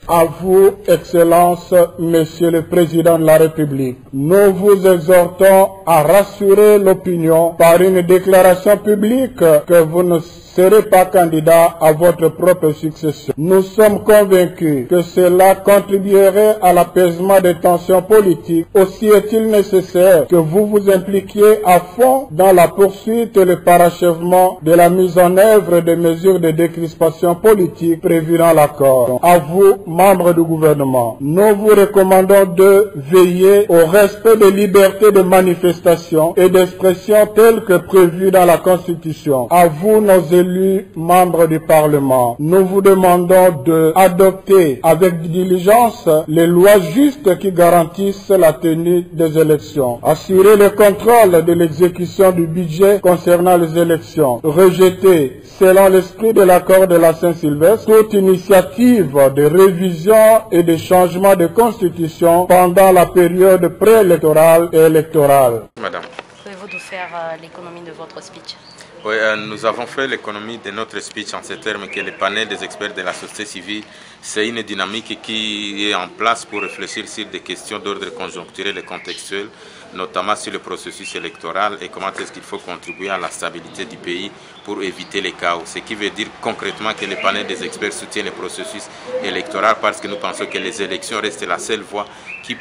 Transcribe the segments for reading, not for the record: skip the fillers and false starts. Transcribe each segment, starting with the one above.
À vous, Excellence, Monsieur le Président de la République, nous vous exhortons à rassurer l'opinion par une déclaration publique que vous ne serez pas candidat à votre propre succession. Nous sommes convaincus que cela contribuerait à l'apaisement des tensions politiques. Aussi est-il nécessaire que vous vous impliquiez à fond dans la poursuite et le parachèvement de la mise en œuvre des mesures de décrispation politique prévues dans l'accord. À vous, membres du gouvernement, nous vous recommandons de veiller au respect des libertés de manifestation et d'expression telles que prévues dans la Constitution. À vous, nos élus, membres du Parlement, nous vous demandons d'adopter avec diligence les lois justes qui garantissent la tenue des élections. Assurer le contrôle de l'exécution du budget concernant les élections. Rejeter, selon l'esprit de l'accord de la Saint-Sylvestre, toute initiative de révision et de changement de constitution pendant la période préélectorale et électorale. Madame. Pouvez-vous nous faire l'économie de votre speech? Oui, nous avons fait l'économie de notre speech en ces termes que le panel des experts de la société civile, c'est une dynamique qui est en place pour réfléchir sur des questions d'ordre conjoncturel et contextuel, notamment sur le processus électoral et comment est-ce qu'il faut contribuer à la stabilité du pays pour éviter les chaos. Ce qui veut dire concrètement que le panel des experts soutient le processus électoral parce que nous pensons que les élections restent la seule voie qui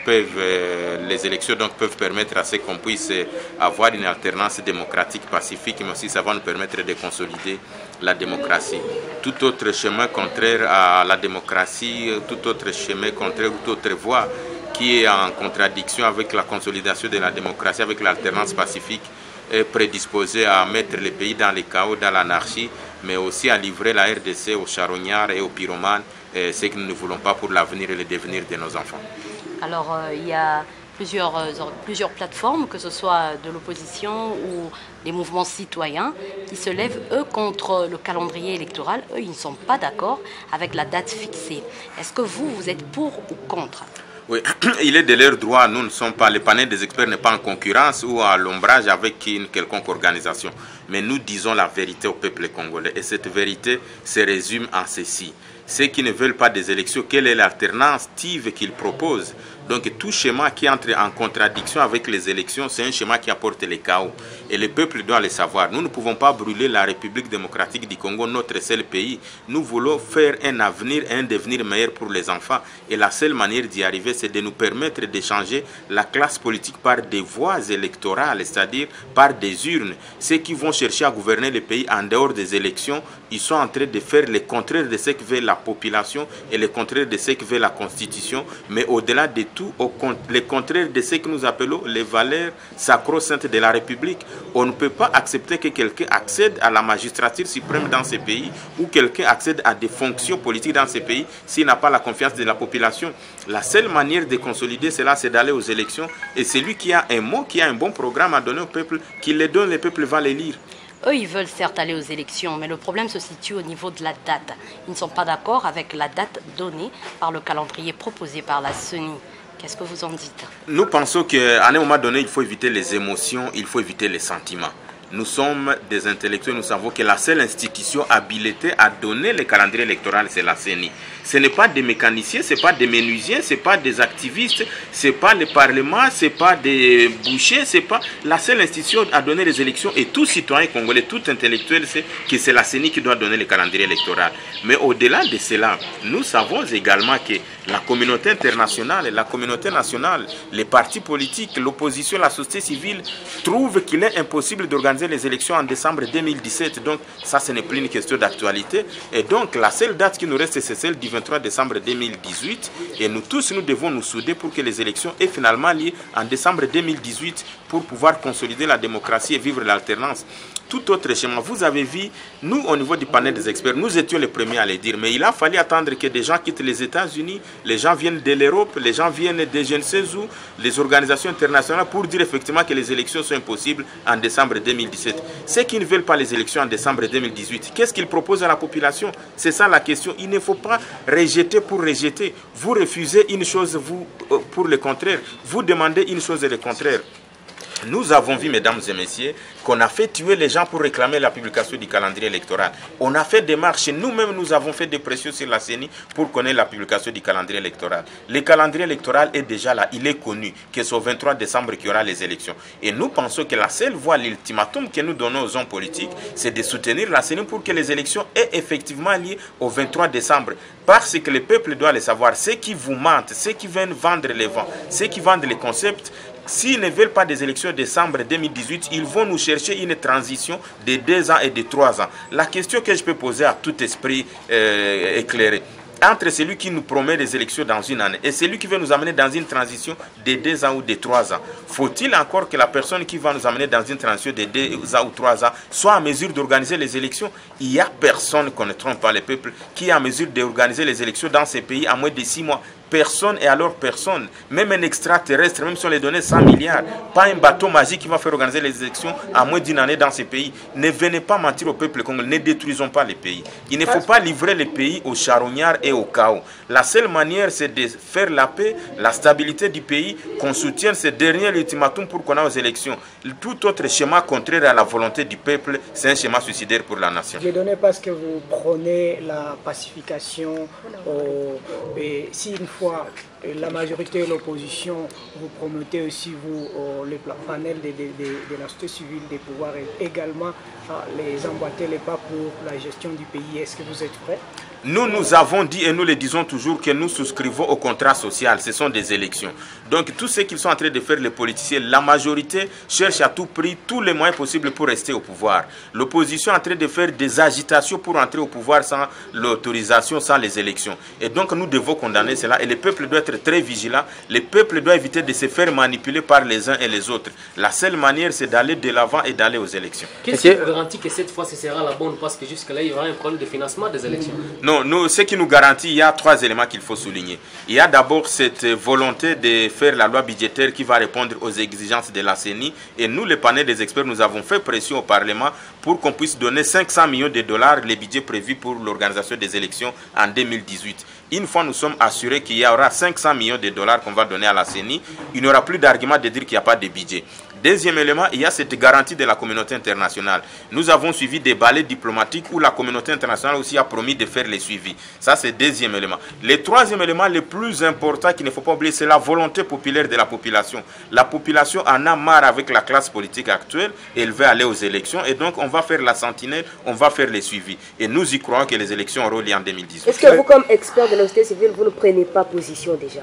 les élections donc peuvent permettre à ce qu'on puisse avoir une alternance démocratique pacifique, mais aussi ça va nous permettre de consolider la démocratie. Tout autre chemin contraire à la démocratie, tout autre chemin contraire, toute autre voie qui est en contradiction avec la consolidation de la démocratie, avec l'alternance pacifique, est prédisposé à mettre le pays dans le chaos, dans l'anarchie, mais aussi à livrer la RDC aux charognards et aux pyromanes, ce que nous ne voulons pas pour l'avenir et le devenir de nos enfants. Alors, il y a plusieurs plateformes, que ce soit de l'opposition ou des mouvements citoyens, qui se lèvent, eux, contre le calendrier électoral. Eux, ils ne sont pas d'accord avec la date fixée. Est-ce que vous êtes pour ou contre? Oui, il est de leur droit. Nous ne sommes pas, le panel des experts n'est pas en concurrence ou à l'ombrage avec une quelconque organisation. Mais nous disons la vérité au peuple congolais. Et cette vérité se résume en ceci. Ceux qui ne veulent pas des élections, quelle est l'alternative qu'ils proposent? Donc tout schéma qui entre en contradiction avec les élections, c'est un schéma qui apporte le chaos. Et le peuple doit le savoir. Nous ne pouvons pas brûler la République démocratique du Congo, notre seul pays. Nous voulons faire un avenir, un devenir meilleur pour les enfants. Et la seule manière d'y arriver, c'est de nous permettre de changer la classe politique par des voies électorales, c'est-à-dire par des urnes. Ceux qui vont chercher à gouverner le pays en dehors des élections, ils sont en train de faire le contraire de ce que veut la population et le contraire de ce que veut la Constitution. Mais au-delà de tout, le contraire de ce que nous appelons les valeurs sacro-saintes de la République. On ne peut pas accepter que quelqu'un accède à la magistrature suprême dans ce pays ou quelqu'un accède à des fonctions politiques dans ce pays s'il n'a pas la confiance de la population. La seule manière de consolider cela, c'est d'aller aux élections. Et celui qui a un mot, qui a un bon programme à donner au peuple, qu'il le donne, le peuple va les lire. Eux, ils veulent certes aller aux élections, mais le problème se situe au niveau de la date. Ils ne sont pas d'accord avec la date donnée par le calendrier proposé par la CENI. Qu'est-ce que vous en dites? Nous pensons qu'à un moment donné, il faut éviter les émotions, il faut éviter les sentiments. Nous sommes des intellectuels, nous savons que la seule institution habilitée à donner le calendrier électoral, c'est la CENI. Ce n'est pas des mécaniciens, ce n'est pas des menuisiers, ce n'est pas des activistes, ce n'est pas le Parlement, ce n'est pas des bouchers, ce n'est pas la seule institution à donner les élections. Et tout citoyen congolais, tout intellectuel sait que c'est la CENI qui doit donner le calendrier électoral. Mais au-delà de cela, nous savons également que la communauté internationale, la communauté nationale, les partis politiques, l'opposition, la société civile trouvent qu'il est impossible d'organiser les élections en décembre 2017. Donc ça, ce n'est plus une question d'actualité. Et donc la seule date qui nous reste, c'est celle du 23 décembre 2018. Et nous tous, nous devons nous souder pour que les élections aient finalement lieu en décembre 2018 pour pouvoir consolider la démocratie et vivre l'alternance. Tout autre schéma, vous avez vu, nous au niveau du panel des experts, nous étions les premiers à le dire, mais il a fallu attendre que des gens quittent les États-Unis, les gens viennent de l'Europe, les gens viennent de je ne sais où, les organisations internationales pour dire effectivement que les élections sont impossibles en décembre 2017. Ceux qui ne veulent pas les élections en décembre 2018, qu'est-ce qu'ils proposent à la population? C'est ça la question. Il ne faut pas rejeter pour rejeter. Vous refusez une chose pour le contraire. Vous demandez une chose et le contraire. Nous avons vu, mesdames et messieurs, qu'on a fait tuer les gens pour réclamer la publication du calendrier électoral. On a fait des marches, nous-mêmes nous avons fait des pressions sur la CENI pour connaître la publication du calendrier électoral. Le calendrier électoral est déjà là, il est connu, que c'est au 23 décembre qu'il y aura les élections. Et nous pensons que la seule voie, l'ultimatum que nous donnons aux hommes politiques, c'est de soutenir la CENI pour que les élections aient effectivement lieu au 23 décembre. Parce que le peuple doit le savoir, ceux qui vous mentent, ceux qui viennent vendre les vents, ceux qui vendent les concepts, s'ils ne veulent pas des élections de décembre 2018, ils vont nous chercher une transition de 2 ans et de 3 ans. La question que je peux poser à tout esprit éclairé, entre celui qui nous promet des élections dans une année et celui qui veut nous amener dans une transition de 2 ans ou de 3 ans, faut-il encore que la personne qui va nous amener dans une transition de 2 ans ou 3 ans soit en mesure d'organiser les élections? Il n'y a personne, qu'on ne trompe pas le peuple, qui est en mesure d'organiser les élections dans ces pays en moins de 6 mois. Personne, et alors personne, même un extraterrestre, même si on les donnait 100 milliards, pas un bateau magique qui va faire organiser les élections en moins d'une année dans ces pays. Ne venez pas mentir au peuple congolais, ne détruisons pas les pays. Il ne faut pas livrer les pays au charognard et au chaos. La seule manière, c'est de faire la paix, la stabilité du pays, qu'on soutienne ce dernier ultimatum pour qu'on ait aux élections. Tout autre schéma contraire à la volonté du peuple, c'est un schéma suicidaire pour la nation. J'ai donné parce que vous prônez la pacification, et si une fois la majorité et l'opposition, vous promettez aussi, vous, le panel de la société civile, de pouvoir également les emboîter les pas pour la gestion du pays. Est-ce que vous êtes prêts? Nous avons dit et nous le disons toujours que nous souscrivons au contrat social, ce sont des élections. Donc tout ce qu'ils sont en train de faire les politiciens, la majorité cherche à tout prix tous les moyens possibles pour rester au pouvoir. L'opposition est en train de faire des agitations pour entrer au pouvoir sans l'autorisation, sans les élections. Et donc nous devons condamner cela et le peuple doit être très vigilant. Le peuple doit éviter de se faire manipuler par les uns et les autres. La seule manière, c'est d'aller de l'avant et d'aller aux élections. Qu'est-ce qui garantit que cette fois ce sera la bonne? Parce que jusque-là, il y aura un problème de financement des élections. Non, ce qui nous garantit, il y a 3 éléments qu'il faut souligner. Il y a d'abord cette volonté de faire la loi budgétaire qui va répondre aux exigences de la CENI. Et nous, le panel des experts, nous avons fait pression au Parlement pour qu'on puisse donner 500 millions de dollars, les budgets prévus pour l'organisation des élections en 2018. Une fois nous sommes assurés qu'il y aura 500 millions de dollars qu'on va donner à la CENI, il n'y aura plus d'argument de dire qu'il n'y a pas de budget. Deuxième élément, il y a cette garantie de la communauté internationale. Nous avons suivi des balais diplomatiques où la communauté internationale aussi a promis de faire les suivis. Ça, c'est le deuxième élément. Le troisième élément, le plus important qu'il ne faut pas oublier, c'est la volonté populaire de la population. La population en a marre avec la classe politique actuelle et elle veut aller aux élections. Et donc, on va faire la sentinelle, on va faire les suivis. Et nous y croyons que les élections auront lieu en 2018. Est-ce que vous, comme expert de la société civile, vous ne prenez pas position déjà?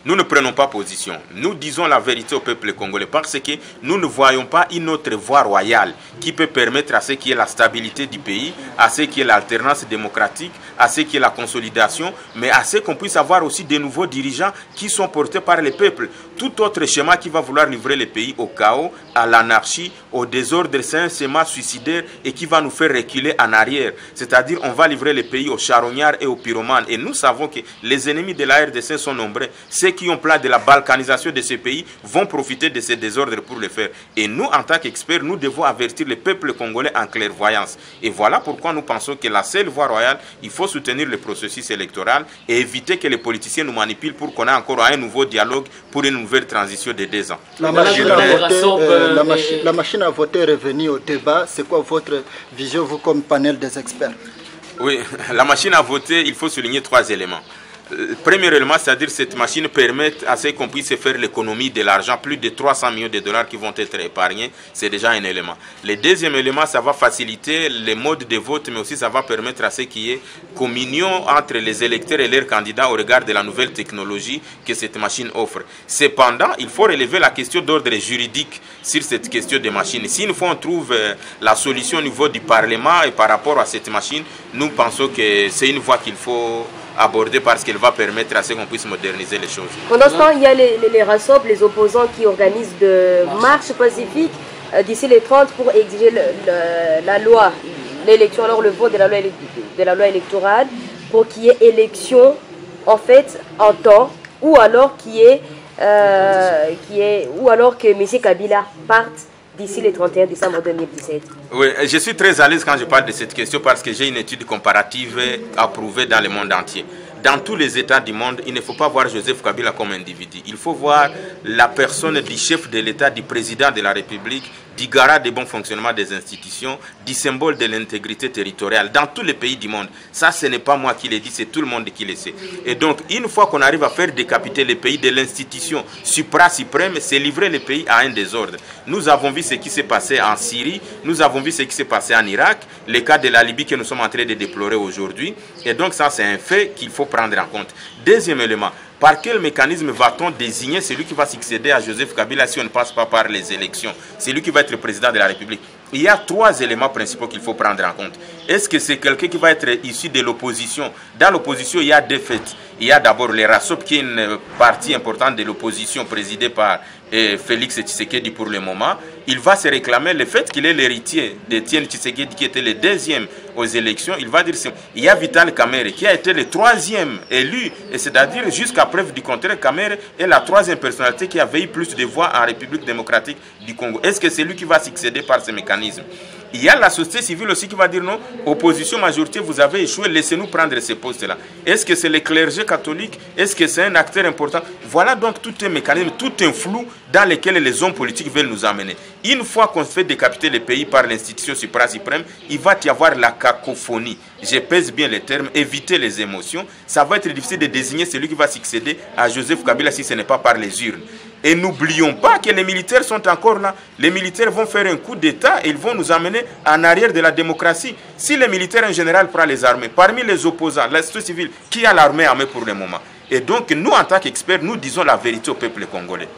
Nous ne prenons pas position. Nous disons la vérité au peuple congolais parce que nous ne voyons pas une autre voie royale qui peut permettre à ce qui est la stabilité du pays, à ce qui est l'alternance démocratique, à ce qui est la consolidation, mais à ce qu'on puisse avoir aussi de nouveaux dirigeants qui sont portés par le peuple. Tout autre schéma qui va vouloir livrer le pays au chaos, à l'anarchie, au désordre, c'est un schéma suicidaire et qui va nous faire reculer en arrière. C'est-à-dire on va livrer le pays aux charognards et aux pyromanes. Et nous savons que les ennemis de la RDC sont nombreux. Ceux qui ont plan de la balkanisation de ce pays vont profiter de ces désordres pour le faire. Et nous, en tant qu'experts, nous devons avertir le peuple congolais en clairvoyance. Et voilà pourquoi nous pensons que la seule voie royale, il faut soutenir le processus électoral et éviter que les politiciens nous manipulent pour qu'on ait encore un nouveau dialogue pour une nouvelle transition de 2 ans. La machine à voter est revenue au débat. C'est quoi votre vision, vous, comme panel des experts? Oui, la machine à voter, il faut souligner 3 éléments. Premier élément, c'est-à-dire que cette machine permet à ce qu'on puisse faire l'économie de l'argent, plus de 300 millions de dollars qui vont être épargnés, c'est déjà un élément. Le deuxième élément, ça va faciliter les modes de vote, mais aussi ça va permettre à ce qu'il y ait communion entre les électeurs et leurs candidats au regard de la nouvelle technologie que cette machine offre. Cependant, il faut relever la question d'ordre juridique sur cette question de machine. Si une fois on trouve la solution au niveau du Parlement et par rapport à cette machine, nous pensons que c'est une voie qu'il faut aborder parce qu'elle va permettre à ce qu'on puisse moderniser les choses. Pendant ce temps, il y a les RASOP, les opposants qui organisent de marches pacifiques d'ici les 30 pour exiger la loi, l'élection, alors le vote de la loi électorale pour qu'il y ait élection en fait en temps ou alors que M. Kabila parte d'ici le 31 décembre 2017. Oui, je suis très à l'aise quand je parle de cette question parce que j'ai une étude comparative approuvée dans le monde entier. dans tous les États du monde, il ne faut pas voir Joseph Kabila comme individu. Il faut voir la personne du chef de l'État, du président de la République, du garant du bon fonctionnement des institutions, du symbole de l'intégrité territoriale dans tous les pays du monde. Ça, ce n'est pas moi qui le dis, c'est tout le monde qui le sait. Et donc, une fois qu'on arrive à faire décapiter les pays de l'institution suprême, c'est livrer les pays à un désordre. Nous avons vu ce qui s'est passé en Syrie, nous avons vu ce qui s'est passé en Irak, le cas de la Libye que nous sommes en train de déplorer aujourd'hui. Et donc, ça, c'est un fait qu'il faut prendre en compte. Deuxième élément, par quel mécanisme va-t-on désigner celui qui va succéder à Joseph Kabila si on ne passe pas par les élections? C'est lui qui va être le président de la République. Il y a trois éléments principaux qu'il faut prendre en compte. Est-ce que c'est quelqu'un qui va être issu de l'opposition? Dans l'opposition, il y a deux faits. Il y a d'abord les RASOP, qui est une partie importante de l'opposition présidée par Félix Tshisekedi pour le moment. Il va se réclamer le fait qu'il est l'héritier d'Etienne Tshisekedi qui était le deuxième aux élections. Il va dire il y a Vital Kamerhe qui a été le troisième élu, et c'est-à-dire jusqu'à preuve du contraire, Kamerhe est la troisième personnalité qui avait eu plus de voix en République démocratique du Congo. Est-ce que c'est lui qui va succéder par ce mécanisme? Il y a la société civile aussi qui va dire non, opposition majorité, vous avez échoué, laissez-nous prendre ces postes-là. Est-ce que c'est le clergé catholique? Est-ce que c'est un acteur important? Voilà donc tout un mécanisme, tout un flou dans lequel les hommes politiques veulent nous amener. Une fois qu'on fait décapiter les pays par l'institution suprême, il va y avoir la cacophonie. Je pèse bien les termes, éviter les émotions. Ça va être difficile de désigner celui qui va succéder à Joseph Kabila si ce n'est pas par les urnes. Et n'oublions pas que les militaires sont encore là. Les militaires vont faire un coup d'État et ils vont nous amener en arrière de la démocratie. Si les militaires en général prennent les armées, parmi les opposants, la société civile, qui a l'armée armée pour le moment? Et donc nous, en tant qu'experts, nous disons la vérité au peuple congolais.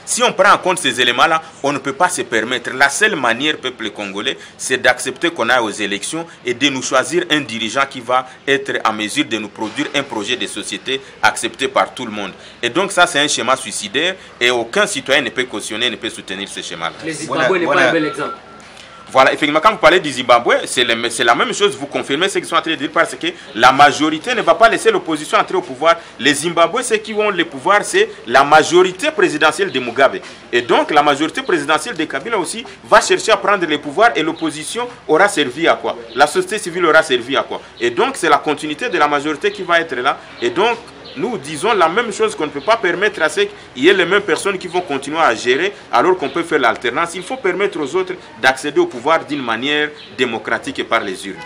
Si on prend en compte ces éléments-là, on ne peut pas se permettre. La seule manière, peuple congolais, c'est d'accepter qu'on aille aux élections et de nous choisir un dirigeant qui va être en mesure de nous produire un projet de société accepté par tout le monde. Et donc ça, c'est un schéma suicidaire et aucun citoyen ne peut cautionner, ne peut soutenir ce schéma-là. Le Zimbabwe n'est pas un bel exemple. Voilà, effectivement, quand vous parlez du Zimbabwe, c'est la même chose, vous confirmez ce qu'ils sont en train de dire, parce que la majorité ne va pas laisser l'opposition entrer au pouvoir. Les Zimbabwe, ceux qui ont le pouvoir, c'est la majorité présidentielle de Mugabe. Et donc, la majorité présidentielle de Kabila aussi va chercher à prendre le pouvoir et l'opposition aura servi à quoi? La société civile aura servi à quoi? Et donc, c'est la continuité de la majorité qui va être là. Et donc, nous disons la même chose, qu'on ne peut pas permettre à ce qu'il y ait les mêmes personnes qui vont continuer à gérer alors qu'on peut faire l'alternance. Il faut permettre aux autres d'accéder au pouvoir d'une manière démocratique et par les urnes.